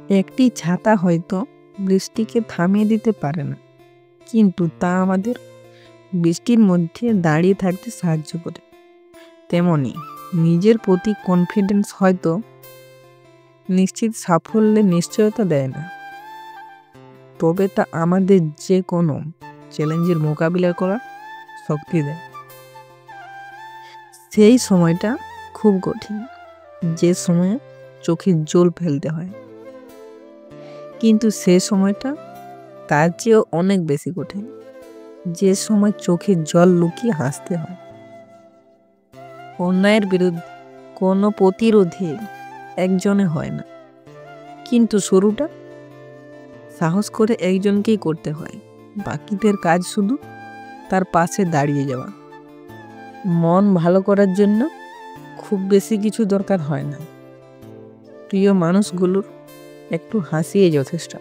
একটি ছাতা হয়তো বৃষ্টিকে থামিয়ে দিতে পারে না, কিন্তু তা আমাদের বৃষ্টির মধ্যে দাঁড়িয়ে থাকতে সাহায্য করে। তেমনি নিজের প্রতি কনফিডেন্স হয়তো নিশ্চিত সাফল্যের নিশ্চয়তা দেয় না, তবে তা আমাদের যে কোনো চ্যালেঞ্জের মোকাবিলা করার শক্তি দেয়। সেই সময়টা খুব কঠিন, যে সময়ে চোখের জল ফেলতে হয়, কিন্তু সে সময়টা তার চেয়েও অনেক বেশি কঠিন, যে সময় চোখের জল লুকিয়ে হাসতে হয়। অন্যায়ের বিরুদ্ধে কোনো প্রতিরোধে একজনে হয় না, কিন্তু শুরুটা সাহস করে একজনকেই করতে হয়। বাকিদের কাজ শুধু তার পাশে দাঁড়িয়ে যাওয়া। মন ভালো করার জন্য খুব বেশি কিছু দরকার হয় না, প্রিয় মানুষগুলোর একটু হাসিয়ে যথেষ্ট।